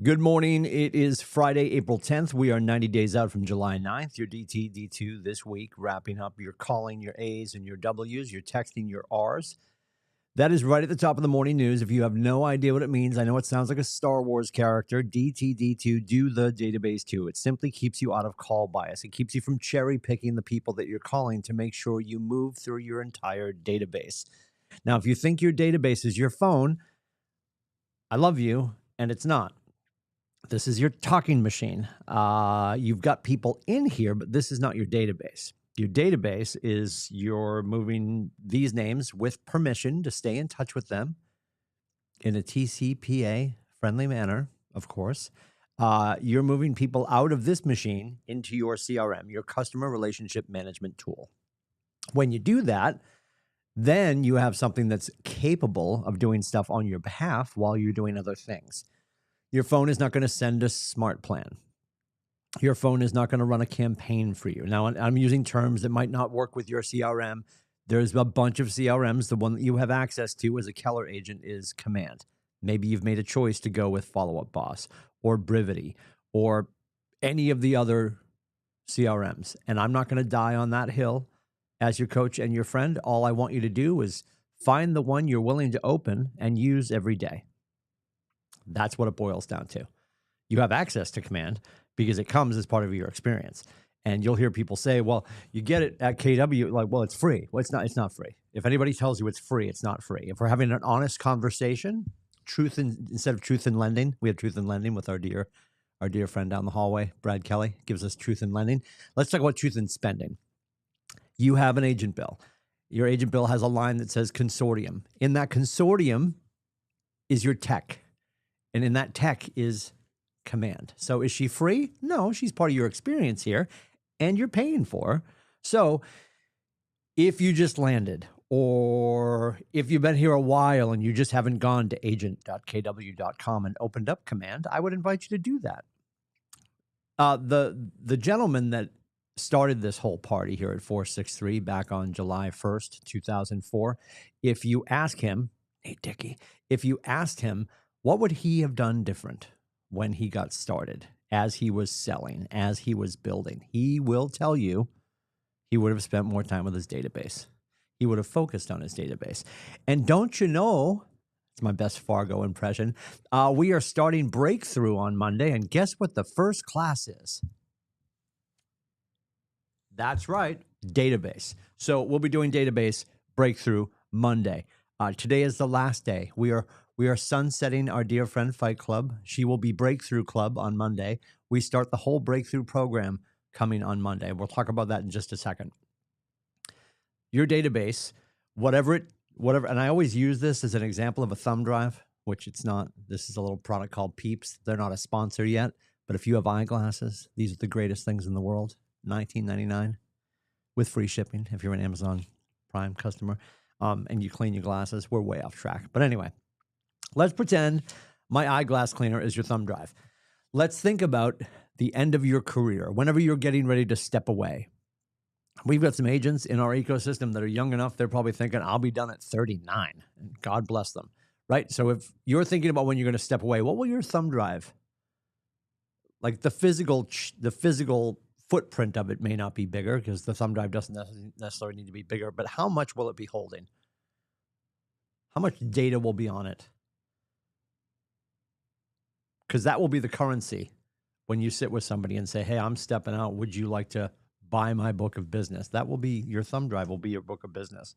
Good morning. It is Friday, April 10th. We are 90 days out from July 9th. Your DTD2 this week, wrapping up your calling, your A's and your W's, your texting, your R's. That is right at the top of the morning news. If you have no idea what it means, I know it sounds like a Star Wars character. DTD2, do the database too. It simply keeps you out of call bias. It keeps you from cherry picking the people that you're calling to make sure you move through your entire database. Now, if you think your database is your phone, I love you, and it's not. This is your talking machine. You've got people in here, but this is not your database. Your database is you're moving these names with permission to stay in touch with them in a TCPA friendly manner, of course. You're moving people out of this machine into your CRM, your customer relationship management tool. When you do that, then you have something that's capable of doing stuff on your behalf while you're doing other things. Your phone is not going to send a smart plan. Your phone is not going to run a campaign for you. Now, I'm using terms that might not work with your CRM. There's a bunch of CRMs. The one that you have access to as a Keller agent is Command. Maybe you've made a choice to go with Follow Up Boss or Brivity or any of the other CRMs. And I'm not going to die on that hill as your coach and your friend. All I want you to do is find the one you're willing to open and use every day. That's what it boils down to. You have access to Command because it comes as part of your experience. And you'll hear people say, well, you get it at KW, like, well, it's free. Well, it's not free. If anybody tells you it's free, it's not free. If we're having an honest conversation, instead of truth in lending, we have truth in lending with our dear friend down the hallway, Brad Kelly, gives us truth in lending. Let's talk about truth in spending. You have an agent bill. Your agent bill has a line that says consortium. In that consortium is your tech. And in that tech is Command. So is she free? No, she's part of your experience here and you're paying for her. So if you just landed or if you've been here a while and you just haven't gone to agent.kw.com and opened up Command, I would invite you to do that. The gentleman that started this whole party here at 463 back on July 1st, 2004, if you ask him, hey, Dickie, if you asked him, what would he have done different when he got started, as he was selling, as he was building? He will tell you he would have spent more time with his database. He would have focused on his database. And don't you know, it's my best Fargo impression, we are starting Breakthrough on Monday, and guess what the first class is? That's right, database. So we'll be doing database Breakthrough Monday. Today is the last day. We are sunsetting our dear friend Fight Club. She will be Breakthrough Club on Monday. We start the whole Breakthrough program coming on Monday. We'll talk about that in just a second. Your database, whatever, and I always use this as an example of a thumb drive, which it's not. This is a little product called Peeps. They're not a sponsor yet, but if you have eyeglasses, these are the greatest things in the world. $19.99 with free shipping if you're an Amazon Prime customer, and you clean your glasses. We're way off track. But anyway, let's pretend my eyeglass cleaner is your thumb drive. Let's think about the end of your career, whenever you're getting ready to step away. We've got some agents in our ecosystem that are young enough, they're probably thinking, I'll be done at 39. And God bless them, right? So if you're thinking about when you're going to step away, what will your thumb drive, like the physical footprint of it may not be bigger because the thumb drive doesn't necessarily need to be bigger, but how much will it be holding? How much data will be on it? Because that will be the currency when you sit with somebody and say, hey, I'm stepping out. Would you like to buy my book of business? That will be your thumb drive, will be your book of business.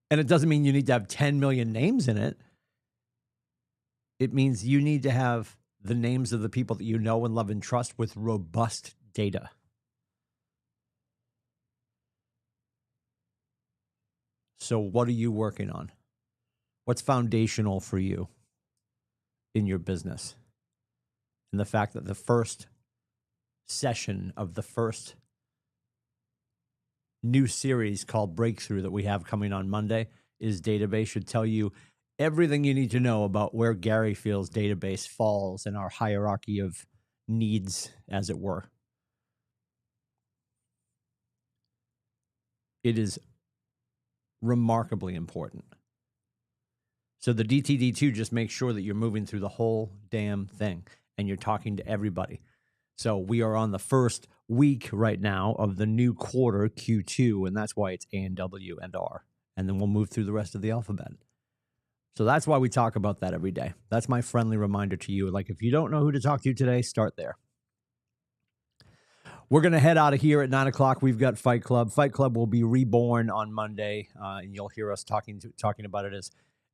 And it doesn't mean you need to have 10 million names in it. It means you need to have the names of the people that you know and love and trust with robust data. So what are you working on? What's foundational for you in your business? And the fact that the first session of the first new series called Breakthrough that we have coming on Monday is database should tell you everything you need to know about where Gary feels database falls in our hierarchy of needs, as it were. It is remarkably important. So the DTD2 just makes sure that you're moving through the whole damn thing and you're talking to everybody. So we are on the first week right now of the new quarter, Q2, and that's why it's A and W and R. And then we'll move through the rest of the alphabet. So that's why we talk about that every day. That's my friendly reminder to you. Like, if you don't know who to talk to today, start there. We're going to head out of here at 9 o'clock. We've got Fight Club. Fight Club will be reborn on Monday, and you'll hear us talking about it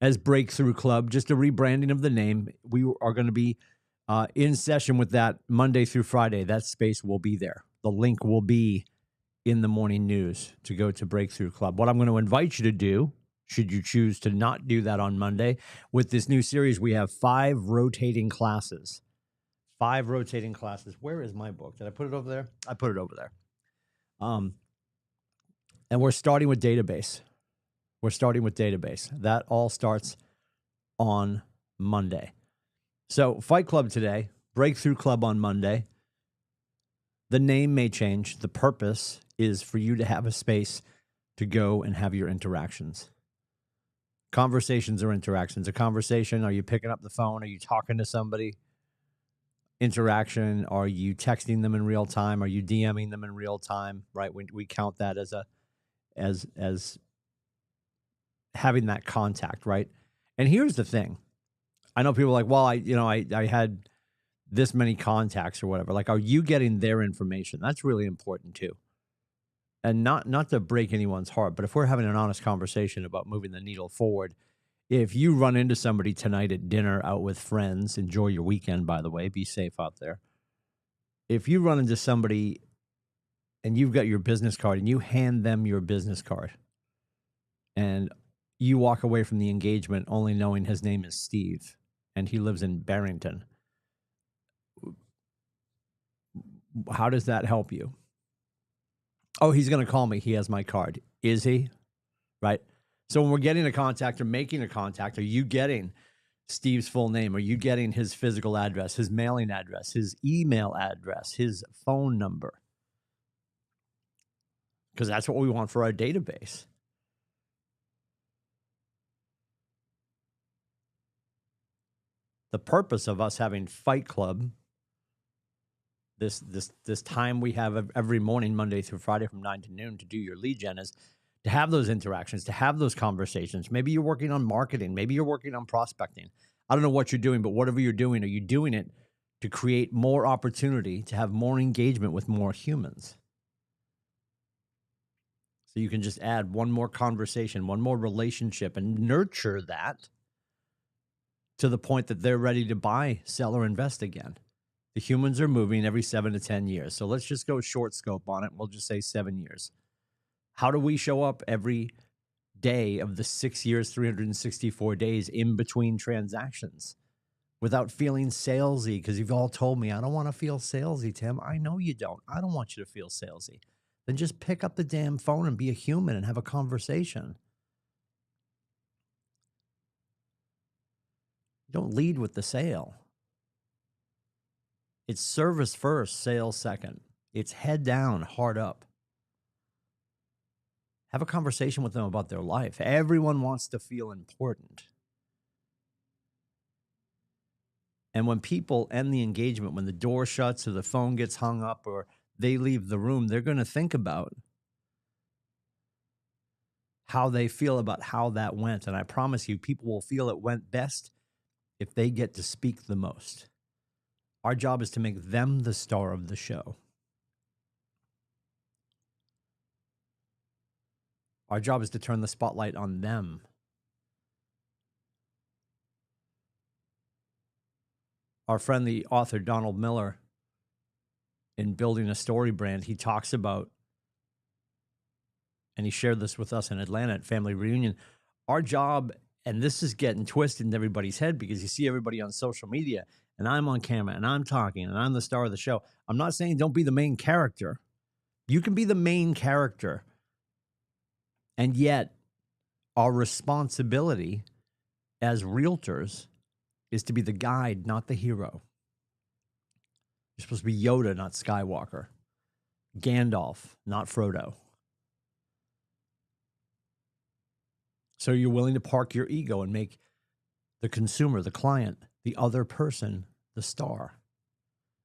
as Breakthrough Club, just a rebranding of the name. We are going to be in session with that Monday through Friday. That space will be there. The link will be in the morning news to go to Breakthrough Club. What I'm going to invite you to do, should you choose to not do that on Monday, with this new series, we have 5 rotating classes. 5 rotating classes. Where is my book? Did I put it over there? I put it over there. And we're starting with database. That all starts on Monday. So Fight Club today, Breakthrough Club on Monday. The name may change. The purpose is for you to have a space to go and have your interactions. Conversations are interactions. A conversation, are you picking up the phone? Are you talking to somebody? Interaction, are you texting them in real time? Are you DMing them in real time? Right? We count that as having that contact, right? And here's the thing. I know people are like, well, I had this many contacts or whatever. Like, are you getting their information? That's really important too. And not to break anyone's heart, but if we're having an honest conversation about moving the needle forward, if you run into somebody tonight at dinner out with friends, enjoy your weekend, by the way, be safe out there. If you run into somebody and you've got your business card and you hand them your business card and you walk away from the engagement only knowing his name is Steve and he lives in Barrington, how does that help you? Oh, he's going to call me. He has my card. Is he? Right? So when we're getting a contact or making a contact, are you getting Steve's full name? Are you getting his physical address, his mailing address, his email address, his phone number? Because that's what we want for our database. The purpose of us having Fight Club, this time we have every morning, Monday through Friday from 9 to noon to do your lead gen, is to have those interactions, to have those conversations. Maybe you're working on marketing. Maybe you're working on prospecting. I don't know what you're doing, but whatever you're doing, are you doing it to create more opportunity, to have more engagement with more humans? So you can just add one more conversation, one more relationship, and nurture that to the point that they're ready to buy, sell, or invest again. The humans are moving every 7 to 10 years. So let's just go short scope on it. We'll just say 7 years. How do we show up every day of the 6 years, 364 days in between transactions without feeling salesy? Because you've all told me, I don't want to feel salesy, Tim. I know you don't. I don't want you to feel salesy. Then just pick up the damn phone and be a human and have a conversation. Don't lead with the sale. It's service first, sales second. It's head down, heart up. Have a conversation with them about their life. Everyone wants to feel important. And when people end the engagement, when the door shuts or the phone gets hung up or they leave the room, they're going to think about how they feel about how that went. And I promise you, people will feel it went best if they get to speak the most. Our job is to make them the star of the show. Our job is to turn the spotlight on them. Our friend, the author Donald Miller, in Building a Story Brand, he talks about, and he shared this with us in Atlanta at Family Reunion, our job, and this is getting twisted in everybody's head because you see everybody on social media, and I'm on camera, and I'm talking, and I'm the star of the show. I'm not saying don't be the main character. You can be the main character, and yet our responsibility as realtors is to be the guide, not the hero. You're supposed to be Yoda, not Skywalker. Gandalf, not Frodo. So you're willing to park your ego and make the consumer, the client, the other person, the star.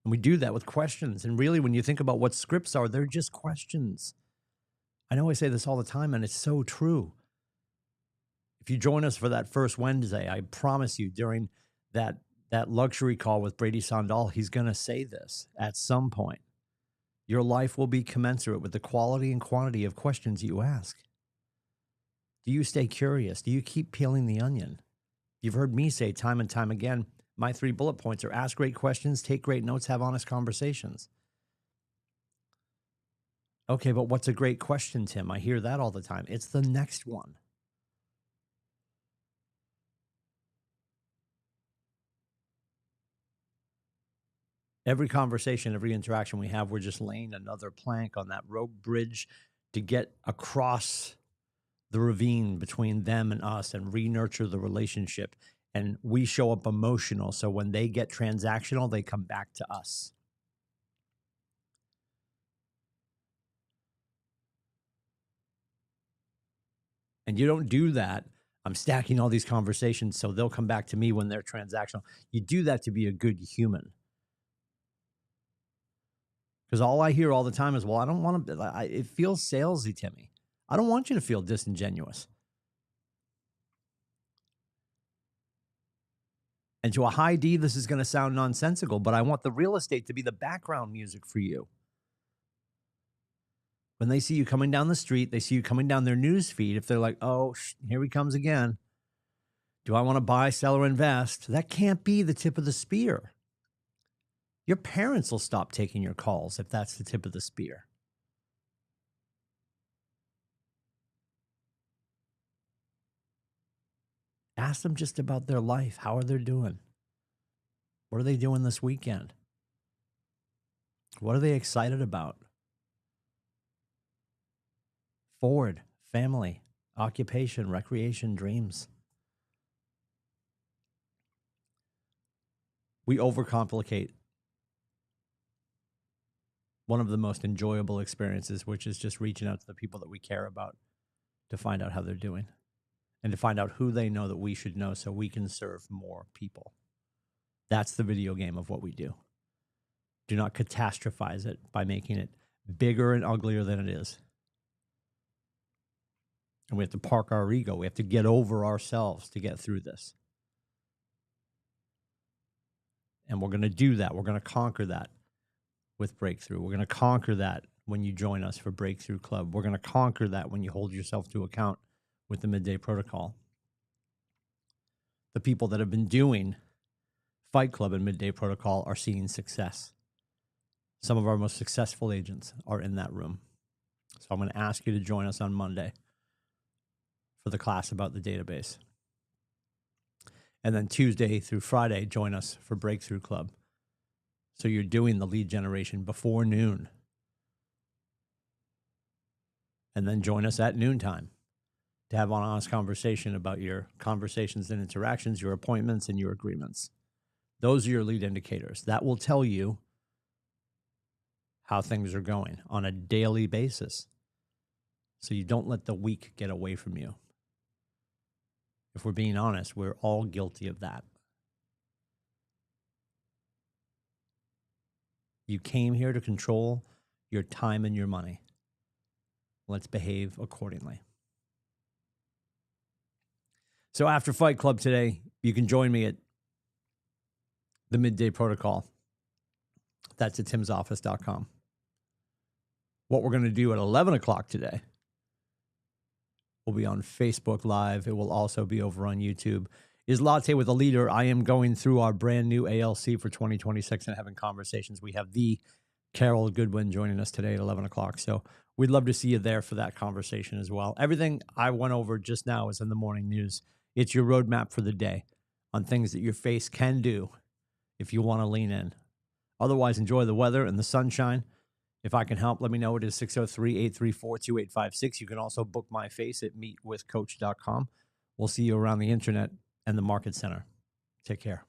And we do that with questions. And really, when you think about what scripts are, they're just questions. I know I say this all the time, and it's so true. If you join us for that first Wednesday, I promise you during that luxury call with Brady Sondal, he's going to say this at some point. Your life will be commensurate with the quality and quantity of questions you ask. Do you stay curious? Do you keep peeling the onion? You've heard me say time and time again, my 3 bullet points are ask great questions, take great notes, have honest conversations. Okay, but what's a great question, Tim? I hear that all the time. It's the next one. Every conversation, every interaction we have, we're just laying another plank on that rope bridge to get across the ravine between them and us and re-nurture the relationship. And we show up emotional. So when they get transactional, they come back to us. And you don't do that. I'm stacking all these conversations so they'll come back to me when they're transactional. You do that to be a good human. Because all I hear all the time is, well, I don't want to, it feels salesy, Timmy. I don't want you to feel disingenuous. And to a high D, this is going to sound nonsensical, but I want the real estate to be the background music for you. When they see you coming down the street, they see you coming down their news feed. If they're like, oh, here he comes again. Do I want to buy, sell, or invest? That can't be the tip of the spear. Your parents will stop taking your calls if that's the tip of the spear. Ask them just about their life. How are they doing? What are they doing this weekend? What are they excited about? Forward, family, occupation, recreation, dreams. We overcomplicate one of the most enjoyable experiences, which is just reaching out to the people that we care about to find out how they're doing and to find out who they know that we should know so we can serve more people. That's the video game of what we do. Do not catastrophize it by making it bigger and uglier than it is. And we have to park our ego. We have to get over ourselves to get through this. And we're going to do that. We're going to conquer that with Breakthrough. We're going to conquer that when you join us for Breakthrough Club. We're going to conquer that when you hold yourself to account with the Midday Protocol. The people that have been doing Fight Club and Midday Protocol are seeing success. Some of our most successful agents are in that room. So I'm going to ask you to join us on Monday for the class about the database. And then Tuesday through Friday, join us for Breakthrough Club. So you're doing the lead generation before noon. And then join us at noontime to have an honest conversation about your conversations and interactions, your appointments, and your agreements. Those are your lead indicators. That will tell you how things are going on a daily basis. So you don't let the week get away from you. If we're being honest, we're all guilty of that. You came here to control your time and your money. Let's behave accordingly. So after Fight Club today, you can join me at the Midday Protocol. That's at timsoffice.com. What we're going to do at 11 o'clock today will be on Facebook Live. It will also be over on YouTube. Is Latte with a Leader. I am going through our brand new ALC for 2026 and having conversations. We have the Carol Goodwin joining us today at 11 o'clock. So we'd love to see you there for that conversation as well. Everything I went over just now is in the morning news. It's your roadmap for the day on things that your face can do if you want to lean in. Otherwise, enjoy the weather and the sunshine. If I can help, let me know. It is 603-834-2856. You can also book my face at meetwithcoach.com. We'll see you around the internet and the market center. Take care.